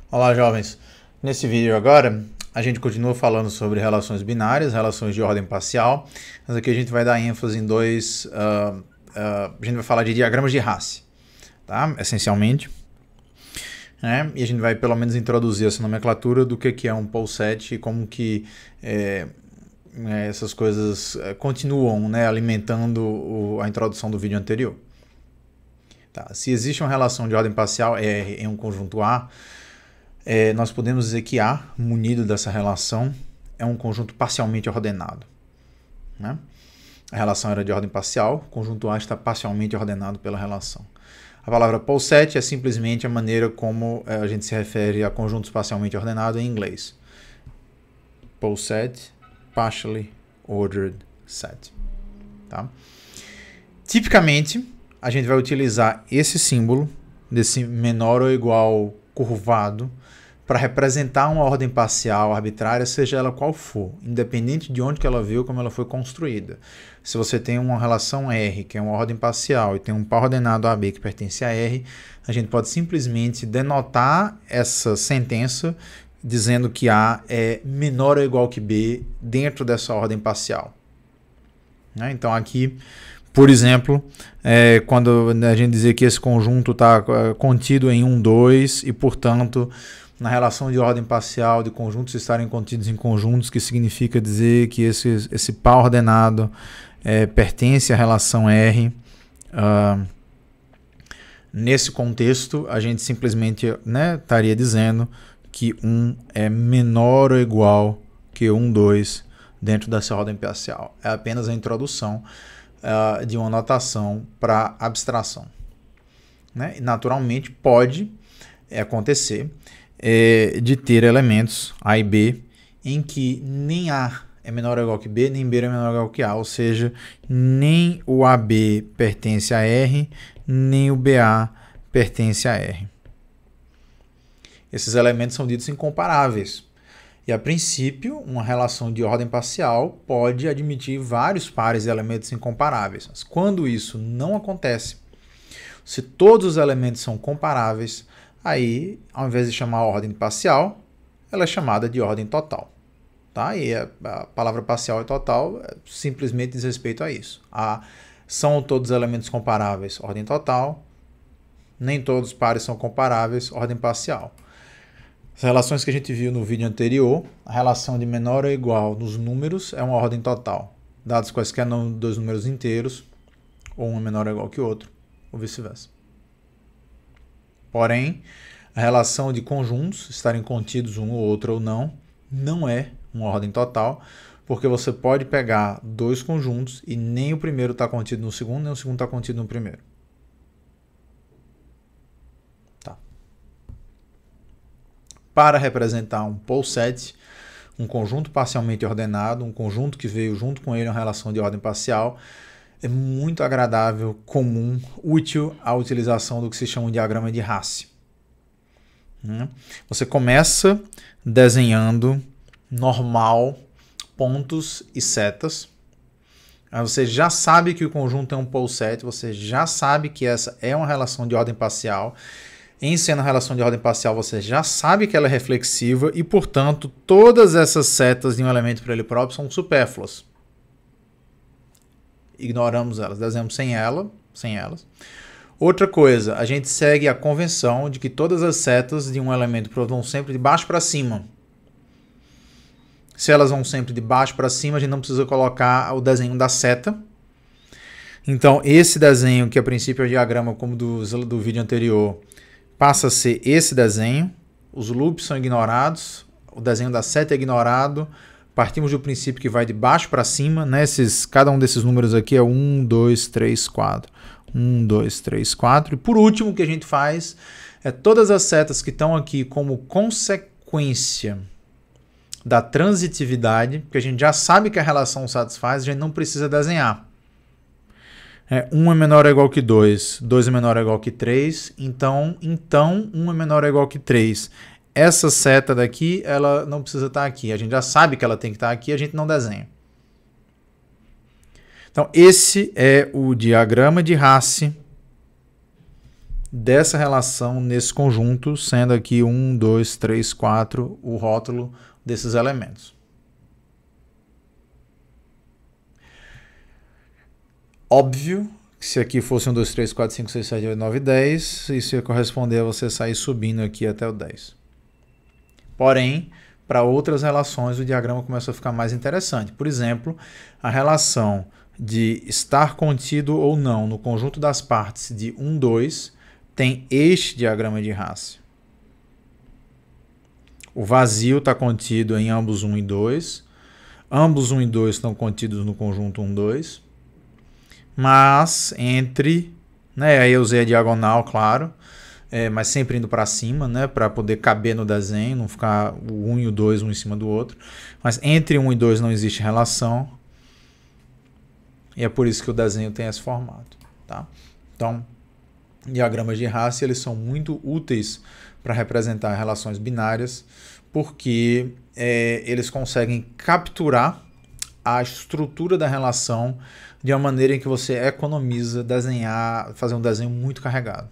Olá, jovens. Nesse vídeo agora, a gente continua falando sobre relações binárias, relações de ordem parcial, mas aqui a gente vai dar ênfase em a gente vai falar de diagramas de Hasse, tá? Essencialmente. E a gente vai pelo menos introduzir essa nomenclatura do que é um pole set e como que essas coisas continuam, né, alimentando a introdução do vídeo anterior. Tá. Se existe uma relação de ordem parcial R em um conjunto A, nós podemos dizer que A, munido dessa relação, é um conjunto parcialmente ordenado. Né? A relação era de ordem parcial, o conjunto A está parcialmente ordenado pela relação. A palavra pole set é simplesmente a maneira como a gente se refere a conjuntos parcialmente ordenados em inglês. Pole set, partially ordered set. Tá? Tipicamente, a gente vai utilizar esse símbolo, desse menor ou igual curvado, para representar uma ordem parcial arbitrária, seja ela qual for, independente de onde que ela veio ou como ela foi construída. Se você tem uma relação R, que é uma ordem parcial, e tem um par ordenado AB que pertence a R, a gente pode simplesmente denotar essa sentença dizendo que A é menor ou igual que B dentro dessa ordem parcial. Então aqui, por exemplo, quando a gente dizer que esse conjunto está contido em 1, 2 e, portanto, na relação de ordem parcial de conjuntos estarem contidos em conjuntos, que significa dizer que esse par ordenado pertence à relação R. Nesse contexto, a gente simplesmente estaria dizendo que 1 é menor ou igual que 1, 2 dentro dessa ordem parcial. É apenas a introdução de uma notação para abstração. E, naturalmente, pode acontecer de ter elementos A e B em que nem A é menor ou igual que B, nem B é menor ou igual que A, ou seja, nem o AB pertence a R, nem o BA pertence a R. Esses elementos são ditos incomparáveis. E, a princípio, uma relação de ordem parcial pode admitir vários pares de elementos incomparáveis. Mas quando isso não acontece, se todos os elementos são comparáveis, aí, ao invés de chamar a ordem parcial, ela é chamada de ordem total. Tá? E a palavra parcial e total simplesmente diz respeito a isso. São todos os elementos comparáveis, ordem total. Nem todos os pares são comparáveis, ordem parcial. As relações que a gente viu no vídeo anterior, a relação de menor ou igual nos números é uma ordem total, dados quaisquer dois números inteiros, ou um é menor ou igual que o outro, ou vice-versa. Porém, a relação de conjuntos, estarem contidos um ou outro ou não é uma ordem total, porque você pode pegar dois conjuntos e nem o primeiro está contido no segundo, nem o segundo está contido no primeiro. Para representar um pole set, um conjunto parcialmente ordenado, um conjunto que veio junto com ele uma relação de ordem parcial, é muito agradável, comum, útil a utilização do que se chama de diagrama de Hasse. Você começa desenhando normal, pontos e setas. Aí você já sabe que o conjunto é um pole set, você já sabe que essa é uma relação de ordem parcial. Em sendo relação de ordem parcial, você já sabe que ela é reflexiva e, portanto, todas essas setas de um elemento para ele próprio são supérfluas. Ignoramos elas, desenhamos sem elas. Outra coisa, a gente segue a convenção de que todas as setas de um elemento vão sempre de baixo para cima. Se elas vão sempre de baixo para cima, a gente não precisa colocar o desenho da seta. Então, esse desenho, que a princípio é o diagrama como do vídeo anterior, passa a ser esse desenho, os loops são ignorados, o desenho da seta é ignorado, partimos do princípio que vai de baixo para cima, cada um desses números aqui é 1, 2, 3, 4. 1, 2, 3, 4. E por último, o que a gente faz é todas as setas que estão aqui como consequência da transitividade, porque a gente já sabe que a relação satisfaz, a gente não precisa desenhar. 1 é menor ou igual que 2, 2 é menor ou igual que 3, então 1 é menor ou igual que 3. Essa seta daqui, ela não precisa estar aqui, a gente já sabe que ela tem que estar aqui, a gente não desenha. Então esse é o diagrama de Hasse dessa relação nesse conjunto, sendo aqui 1, 2, 3, 4 o rótulo desses elementos. Óbvio que se aqui fosse 1, 2, 3, 4, 5, 6, 7, 8, 9, 10, isso ia corresponder a você sair subindo aqui até o 10. Porém, para outras relações o diagrama começa a ficar mais interessante. Por exemplo, a relação de estar contido ou não no conjunto das partes de 1, 2 tem este diagrama de Hasse. O vazio está contido em ambos 1 e 2. Ambos 1 e 2 estão contidos no conjunto 1, 2. Mas entre, né, aí eu usei a diagonal, claro, mas sempre indo para cima, né, para poder caber no desenho, não ficar o 1 e o 2 um em cima do outro. Mas entre 1 e 2 não existe relação. E é por isso que o desenho tem esse formato. Tá? Então, diagramas de Hasse eles são muito úteis para representar relações binárias, porque eles conseguem capturar a estrutura da relação de uma maneira em que você economiza desenhar, fazer um desenho muito carregado.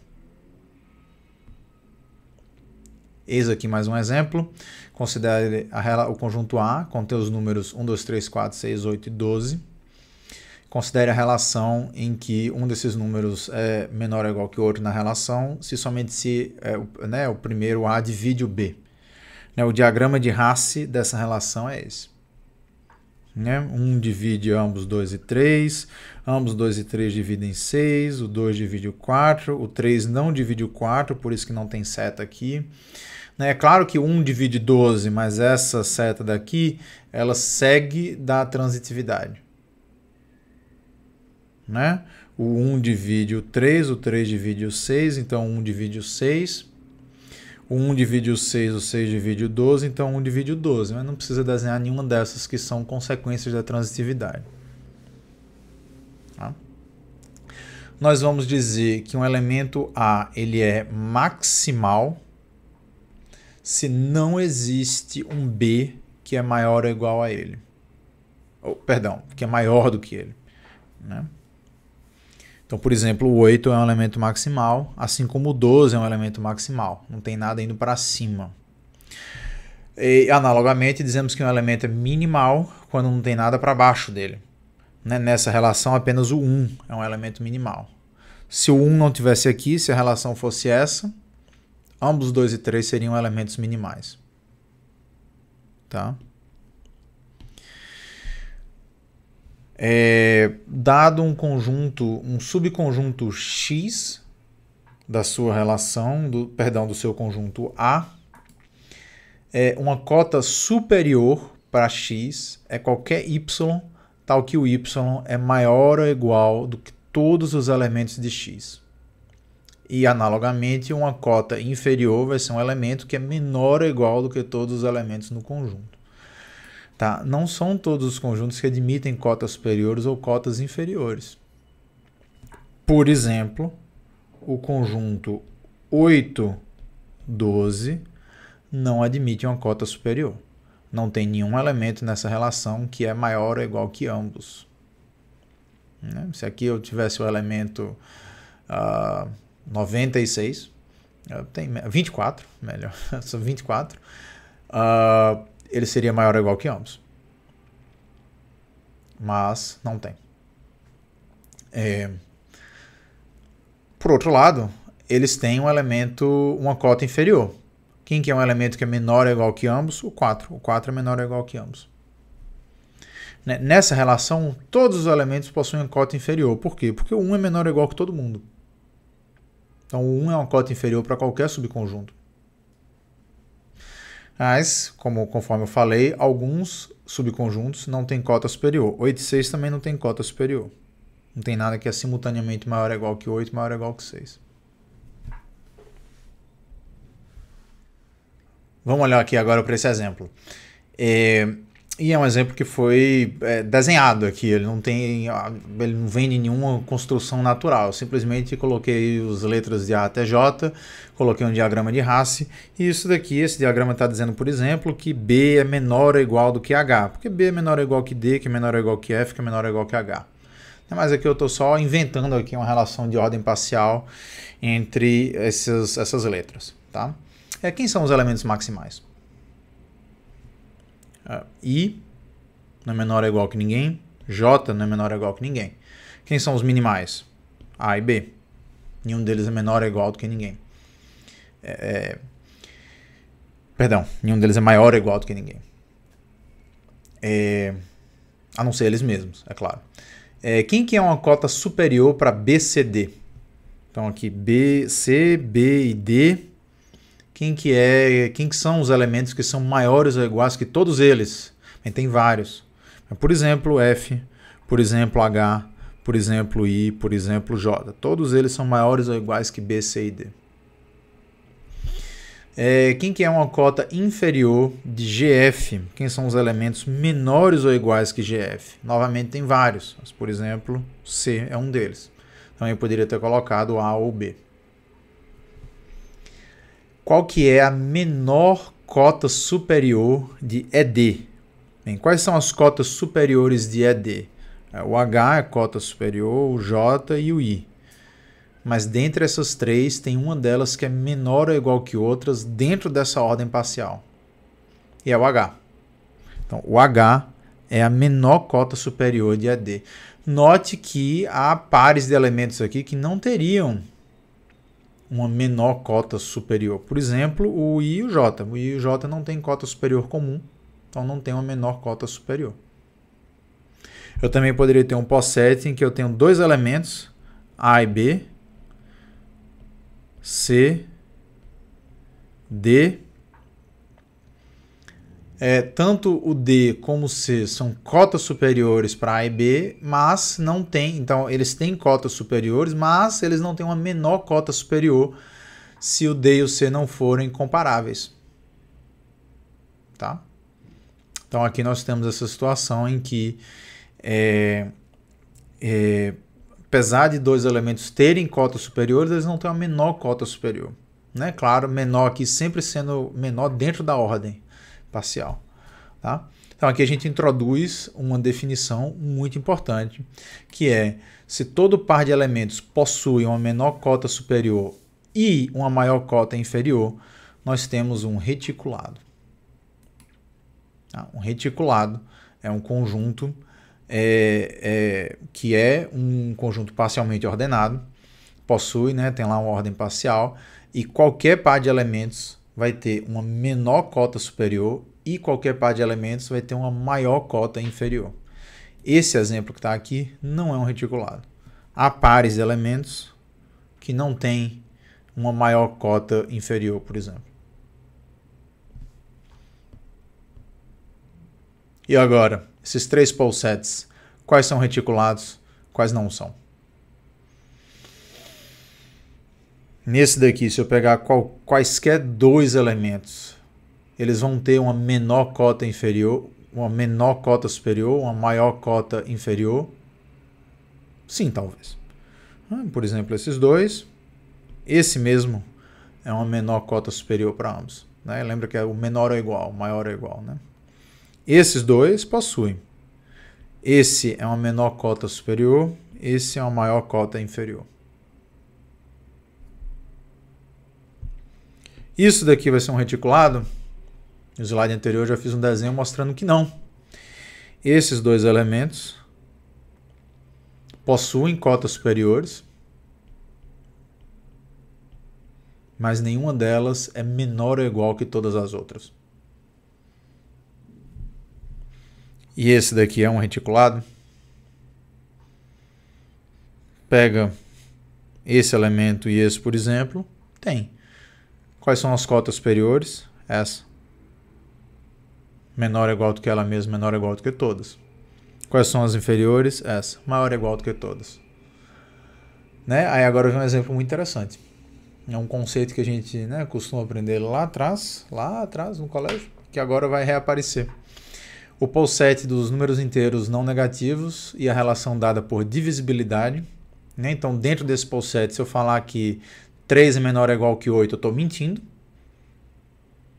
Eis aqui mais um exemplo. Considere o conjunto A, contém os números 1, 2, 3, 4, 6, 8 e 12. Considere a relação em que um desses números é menor ou igual que o outro na relação, se somente se o primeiro A divide o B. O diagrama de Hasse dessa relação é esse. 1 divide ambos 2 e 3, ambos 2 e 3 dividem 6, o 2 divide o 4, o 3 não divide o 4, por isso que não tem seta aqui. É claro que 1 divide 12, mas essa seta daqui, ela segue da transitividade. O 1 divide o 3 divide o 6, então 1 divide o 6. O 1 divide o 6 divide o 12, então 1 divide o 12. Mas não precisa desenhar nenhuma dessas que são consequências da transitividade. Tá? Nós vamos dizer que um elemento A ele é maximal se não existe um B que é maior ou igual a ele. Que é maior do que ele. Então, por exemplo, o 8 é um elemento maximal, assim como o 12 é um elemento maximal. Não tem nada indo para cima. E, analogamente, dizemos que um elemento é minimal quando não tem nada para baixo dele. Nessa relação, apenas o 1 é um elemento minimal. Se o 1 não tivesse aqui, se a relação fosse essa, ambos 2 e 3 seriam elementos minimais. Tá? Dado um conjunto, um subconjunto X da sua relação, do seu conjunto A, uma cota superior para X é qualquer Y, tal que o Y é maior ou igual do que todos os elementos de X. E, analogamente, uma cota inferior vai ser um elemento que é menor ou igual do que todos os elementos no conjunto. Tá? Não são todos os conjuntos que admitem cotas superiores ou cotas inferiores. Por exemplo, o conjunto 8, 12 não admite uma cota superior. Não tem nenhum elemento nessa relação que é maior ou igual que ambos. Se aqui eu tivesse o elemento 96, tem 24, melhor, são 24, ele seria maior ou igual que ambos. Mas não tem. Por outro lado, eles têm um elemento, uma cota inferior. Quem que é um elemento que é menor ou igual que ambos? O 4. O 4 é menor ou igual que ambos. Nessa relação, todos os elementos possuem cota inferior. Por quê? Porque o 1 é menor ou igual que todo mundo. Então, o 1 é uma cota inferior para qualquer subconjunto. Mas, conforme eu falei, alguns subconjuntos não têm cota superior. 8 e 6 também não tem cota superior. Não tem nada que é simultaneamente maior ou igual que 8, maior ou igual que 6. Vamos olhar aqui agora para esse exemplo. E é um exemplo que foi desenhado aqui. Ele não vem de nenhuma construção natural. Eu simplesmente coloquei as letras de A até J, coloquei um diagrama de Hasse. E isso daqui, esse diagrama está dizendo, por exemplo, que B é menor ou igual do que H. Porque B é menor ou igual que D, que é menor ou igual que F, que é menor ou igual que H. Mas aqui eu estou só inventando aqui uma relação de ordem parcial entre essas letras. Tá? Quem são os elementos maximais? I não é menor ou igual que ninguém. J não é menor ou igual que ninguém. Quem são os minimais? A e B. Nenhum deles é menor ou igual do que ninguém. Perdão, nenhum deles é maior ou igual do que ninguém. A não ser eles mesmos, é claro. Quem que é uma cota superior para B, C, D? Então aqui B, C, B e D. Quem que são os elementos que são maiores ou iguais que todos eles? Tem vários. Por exemplo, F, por exemplo, H, por exemplo, I, por exemplo, J. Todos eles são maiores ou iguais que B, C e D. Quem que é uma cota inferior de GF? Quem são os elementos menores ou iguais que GF? Novamente tem vários, mas, por exemplo, C é um deles. Então eu poderia ter colocado A ou B. Qual que é a menor cota superior de ED? Bem, quais são as cotas superiores de ED? O H é a cota superior, o J e o I. Mas dentre essas três, tem uma delas que é menor ou igual que outras dentro dessa ordem parcial. E é o H. Então, o H é a menor cota superior de ED. Note que há pares de elementos aqui que não teriam uma menor cota superior. Por exemplo, o I e o J. O I e o J não tem cota superior comum, então não tem uma menor cota superior. Eu também poderia ter um POSET em que eu tenho dois elementos, A e B, C, D. Tanto o D como o C são cotas superiores para A e B, mas não tem. Então, eles têm cotas superiores, mas eles não têm uma menor cota superior se o D e o C não forem comparáveis. Tá? Então, aqui nós temos essa situação em que, apesar de dois elementos terem cotas superiores, eles não têm uma menor cota superior. Né? Claro, menor aqui sempre sendo menor dentro da ordem parcial. Tá? Então aqui a gente introduz uma definição muito importante, que é: se todo par de elementos possui uma menor cota superior e uma maior cota inferior, nós temos um reticulado. Tá? Um reticulado é um conjunto que é um conjunto parcialmente ordenado, possui, né, tem lá uma ordem parcial, e qualquer par de elementos vai ter uma menor cota superior e qualquer par de elementos vai ter uma maior cota inferior. Esse exemplo que está aqui não é um reticulado. Há pares de elementos que não têm uma maior cota inferior, por exemplo. E agora, esses três POSETs, quais são reticulados, quais não são? Nesse daqui, se eu pegar quaisquer dois elementos, eles vão ter uma menor cota inferior, uma menor cota superior, uma maior cota inferior? Sim, talvez. Por exemplo, esses dois, esse mesmo é uma menor cota superior para ambos. Né? Lembra que é o menor ou igual, o maior ou igual. Né? Esses dois possuem. Esse é uma menor cota superior, esse é uma maior cota inferior. Isso daqui vai ser um reticulado? No slide anterior eu já fiz um desenho mostrando que não. Esses dois elementos possuem cotas superiores, mas nenhuma delas é menor ou igual que todas as outras. E esse daqui é um reticulado? Pega esse elemento e esse, por exemplo, tem. Quais são as cotas superiores? Essa. Menor ou igual do que ela mesma, menor ou igual do que todas. Quais são as inferiores? Essa. Maior ou igual do que todas. Né? Aí agora vem um exemplo muito interessante. É um conceito que a gente, né, costuma aprender lá atrás no colégio, que agora vai reaparecer. O POSET dos números inteiros não negativos e a relação dada por divisibilidade. Né? Então, dentro desse POSET, se eu falar que 3 é menor ou igual que 8, eu estou mentindo.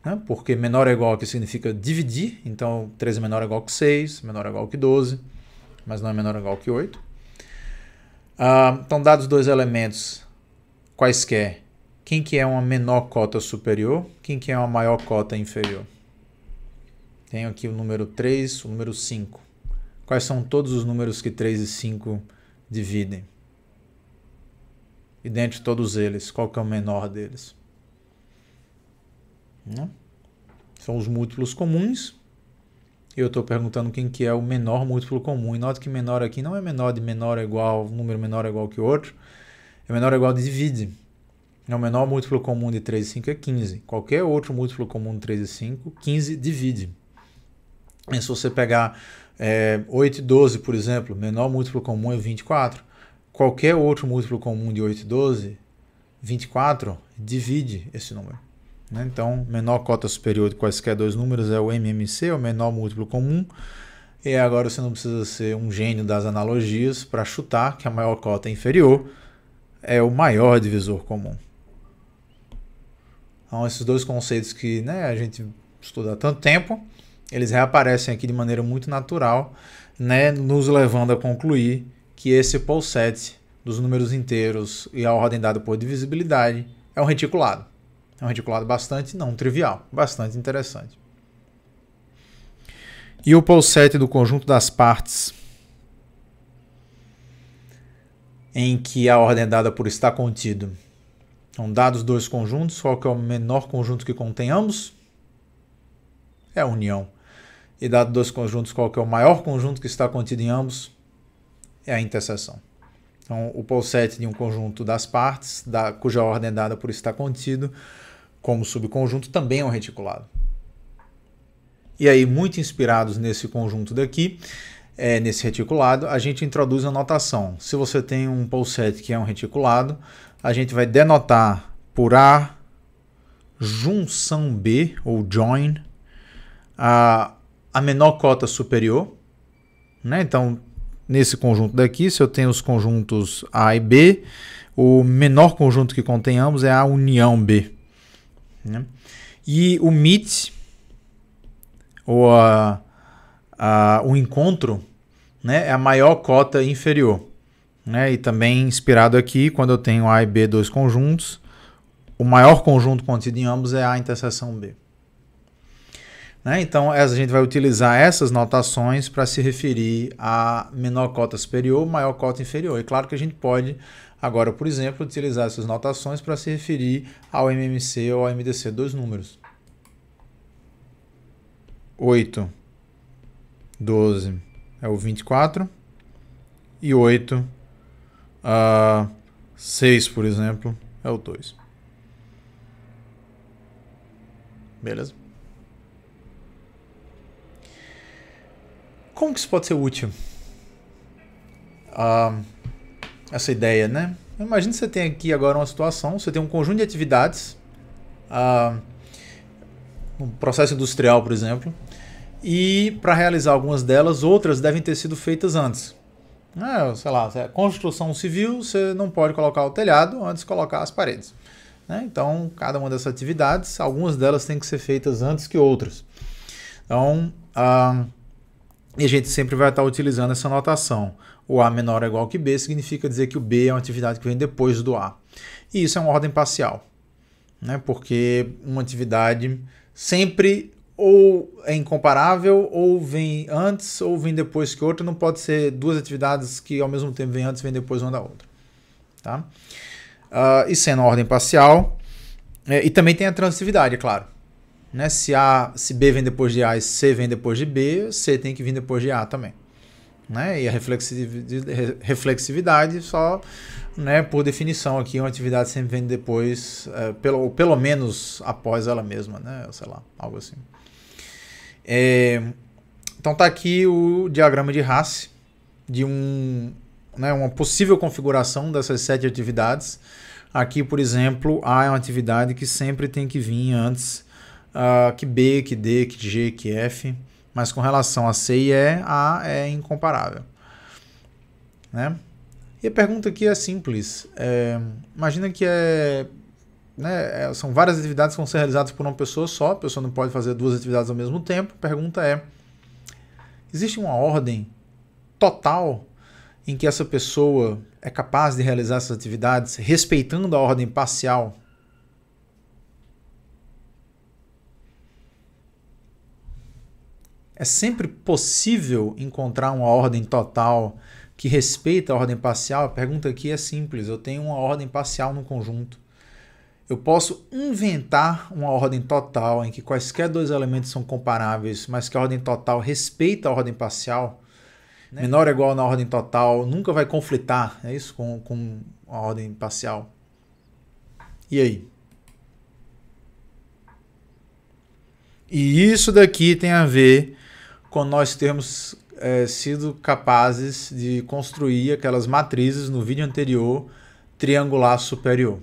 Né? Porque menor ou igual que significa dividir. Então, 3 é menor ou igual que 6, menor ou igual que 12, mas não é menor ou igual que 8. Então, dados dois elementos quaisquer, quem que é uma menor cota superior, quem que é uma maior cota inferior? Tenho aqui o número 3, o número 5. Quais são todos os números que 3 e 5 dividem? E dentre todos eles, qual que é o menor deles? São os múltiplos comuns. E eu estou perguntando quem que é o menor múltiplo comum. E note que menor aqui não é menor de menor é igual, número menor é igual que outro. É menor é igual de divide. O menor múltiplo comum de 3 e 5 é 15. Qualquer outro múltiplo comum de 3 e 5, 15 divide. E se você pegar 8 e 12, por exemplo, menor múltiplo comum é 24. Qualquer outro múltiplo comum de 8 e 12, 24, divide esse número. Então, menor cota superior de quaisquer dois números é o MMC, o menor múltiplo comum. E agora você não precisa ser um gênio das analogias para chutar que a maior cota inferior é o maior divisor comum. Então, esses dois conceitos que a gente estuda há tanto tempo, eles reaparecem aqui de maneira muito natural, nos levando a concluir que esse pole set dos números inteiros e a ordem dada por divisibilidade é um reticulado. É um reticulado bastante não trivial, bastante interessante. E o pole set do conjunto das partes, em que a ordem é dada por estar contido. Então, dados dois conjuntos, qual que é o menor conjunto que contém ambos? É a união. E dado dois conjuntos, qual que é o maior conjunto que está contido em ambos? É a interseção. Então, o pole set de um conjunto das partes, cuja ordem é dada por estar contido, como subconjunto, também é um reticulado. E aí, muito inspirados nesse conjunto daqui, nesse reticulado, a gente introduz a notação. Se você tem um pole set que é um reticulado, a gente vai denotar por A junção B, ou join, a menor cota superior. Então, nesse conjunto daqui, se eu tenho os conjuntos A e B, o menor conjunto que contém ambos é a união B. E o meet, ou o encontro, é a maior cota inferior. E também inspirado aqui, quando eu tenho A e B, dois conjuntos, o maior conjunto contido em ambos é A interseção B. Então, a gente vai utilizar essas notações para se referir a menor cota superior, maior cota inferior. E claro que a gente pode, agora, por exemplo, utilizar essas notações para se referir ao MMC ou ao MDC, dois números. 8, 12 é o 24 e 8, 6, por exemplo, é o 2. Beleza? Como que isso pode ser útil? Essa ideia, Imagina que você tem aqui agora uma situação, você tem um conjunto de atividades, um processo industrial, por exemplo, e para realizar algumas delas, outras devem ter sido feitas antes. Sei lá, construção civil, você não pode colocar o telhado antes de colocar as paredes. Então, cada uma dessas atividades, algumas delas têm que ser feitas antes que outras. Então, e a gente sempre vai estar utilizando essa notação. O A menor é igual que B significa dizer que o B é uma atividade que vem depois do A. E isso é uma ordem parcial. Porque uma atividade sempre ou é incomparável, ou vem antes, ou vem depois que outra. Não pode ser duas atividades que ao mesmo tempo vêm antes e vêm depois uma da outra. Tá? E sendo uma ordem parcial, e também tem a transitividade, é claro. Se B vem depois de A e C vem depois de B, C tem que vir depois de A também. E a reflexividade só, por definição aqui, uma atividade sempre vem depois, pelo menos após ela mesma, sei lá, algo assim. Então está aqui o diagrama de Hasse de uma possível configuração dessas 7 atividades. Aqui, por exemplo, A é uma atividade que sempre tem que vir antes que B, que D, que G, que F, mas com relação a C e E, A é incomparável. E a pergunta aqui é simples. Imagina que são várias atividades que vão ser realizadas por uma pessoa só, a pessoa não pode fazer duas atividades ao mesmo tempo. A pergunta é, existe uma ordem total em que essa pessoa é capaz de realizar essas atividades respeitando a ordem parcial? É sempre possível encontrar uma ordem total que respeita a ordem parcial? A pergunta aqui é simples. Eu tenho uma ordem parcial no conjunto. Eu posso inventar uma ordem total em que quaisquer dois elementos são comparáveis, mas que a ordem total respeita a ordem parcial. Menor ou igual na ordem total nunca vai conflitar, é isso? Com a ordem parcial. E aí? E isso daqui tem a ver com nós termos sido capazes de construir aquelas matrizes no vídeo anterior, triangular superior.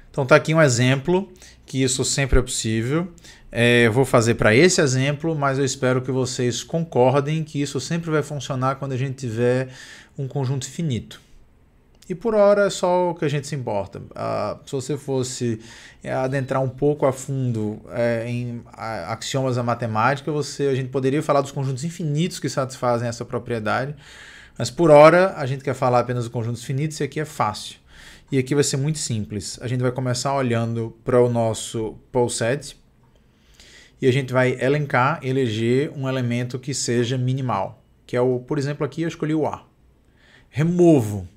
Então tá aqui um exemplo que isso sempre é possível. Eu vou fazer para esse exemplo, mas eu espero que vocês concordem que isso sempre vai funcionar quando a gente tiver um conjunto finito. E por hora é só o que a gente se importa. Se você fosse adentrar um pouco a fundo em axiomas da matemática, a gente poderia falar dos conjuntos infinitos que satisfazem essa propriedade. Mas por hora a gente quer falar apenas dos conjuntos finitos e aqui é fácil. E aqui vai ser muito simples. A gente vai começar olhando para o nosso pole set e a gente vai eleger um elemento que seja minimal, que é o, por exemplo, aqui eu escolhi o A. Removo.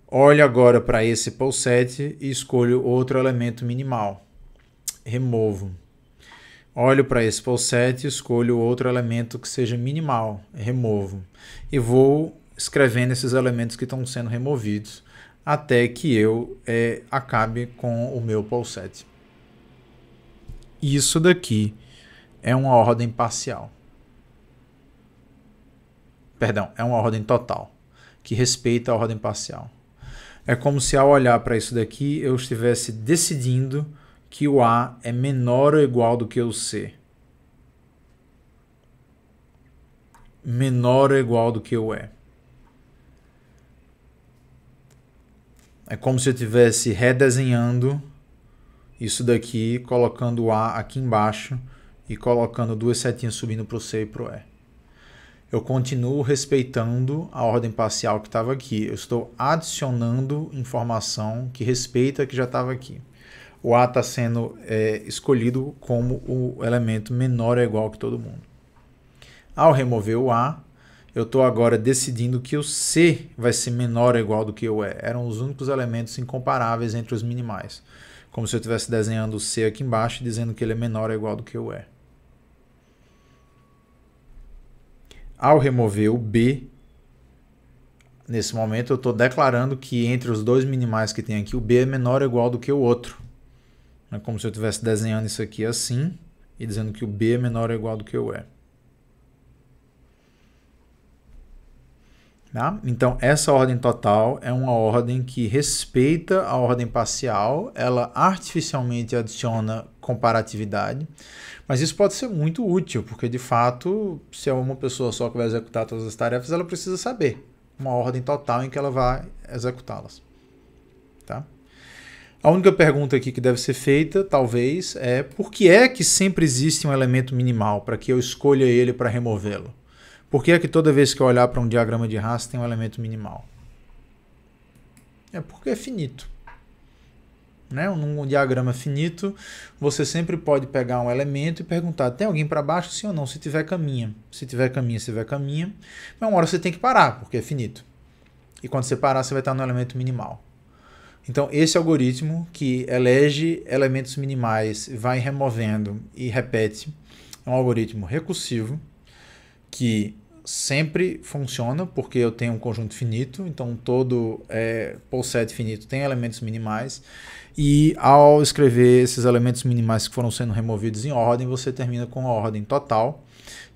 Olho agora para esse pole set e escolho outro elemento minimal. Removo. Olho para esse pole set e escolho outro elemento que seja minimal. Removo. E vou escrevendo esses elementos que estão sendo removidos até que eu acabe com o meu pole set. Isso daqui é uma ordem parcial. Perdão, é uma ordem total, que respeita a ordem parcial. É como se ao olhar para isso daqui eu estivesse decidindo que o A é menor ou igual do que o C. Menor ou igual do que o E. É como se eu estivesse redesenhando isso daqui, colocando o A aqui embaixo e colocando duas setinhas subindo para o C e para o E. Eu continuo respeitando a ordem parcial que estava aqui. Eu estou adicionando informação que respeita a que já estava aqui. O A está sendo escolhido como o elemento menor ou igual que todo mundo. Ao remover o A, eu estou agora decidindo que o C vai ser menor ou igual do que o E. Eram os únicos elementos incomparáveis entre os minimais. Como se eu estivesse desenhando o C aqui embaixo e dizendo que ele é menor ou igual do que o E. Ao remover o B, nesse momento eu estou declarando que entre os dois minimais que tem aqui, o B é menor ou igual do que o outro. É como se eu estivesse desenhando isso aqui assim e dizendo que o B é menor ou igual do que o E. Tá? Então, essa ordem total é uma ordem que respeita a ordem parcial, ela artificialmente adiciona comparatividade, mas isso pode ser muito útil, porque de fato, se é uma pessoa só que vai executar todas as tarefas, ela precisa saber uma ordem total em que ela vai executá-las. Tá? A única pergunta aqui que deve ser feita, talvez, é por que é que sempre existe um elemento minimal para que eu escolha ele para removê-lo? Por que é que toda vez que eu olhar para um diagrama de Hasse tem um elemento minimal? É porque é finito. Né? Num diagrama finito, você sempre pode pegar um elemento e perguntar, tem alguém para baixo, sim ou não? Se tiver, caminha. Se tiver, caminha. Mas uma hora você tem que parar, porque é finito. E quando você parar, você vai estar no elemento minimal. Então, esse algoritmo que elege elementos minimais, vai removendo e repete, é um algoritmo recursivo, que sempre funciona, porque eu tenho um conjunto finito, então todo pole set finito tem elementos minimais, e ao escrever esses elementos minimais que foram sendo removidos em ordem, você termina com a ordem total,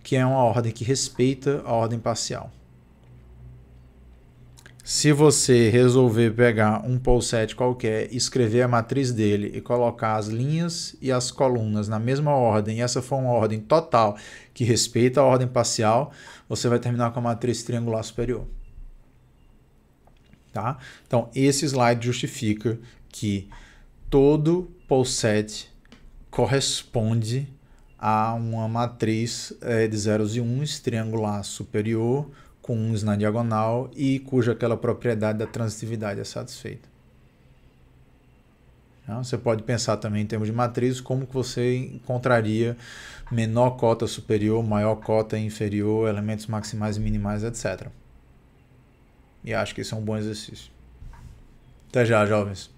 que é uma ordem que respeita a ordem parcial. Se você resolver pegar um pole set qualquer, escrever a matriz dele e colocar as linhas e as colunas na mesma ordem, e essa for uma ordem total que respeita a ordem parcial, você vai terminar com a matriz triangular superior. Tá? Então, esse slide justifica que todo pole set corresponde a uma matriz de zeros e uns triangular superior com uns na diagonal e cuja aquela propriedade da transitividade é satisfeita. Então, você pode pensar também em termos de matrizes como que você encontraria menor cota superior, maior cota inferior, elementos maximais e minimais, etc. E acho que esse é um bom exercício. Até já, jovens.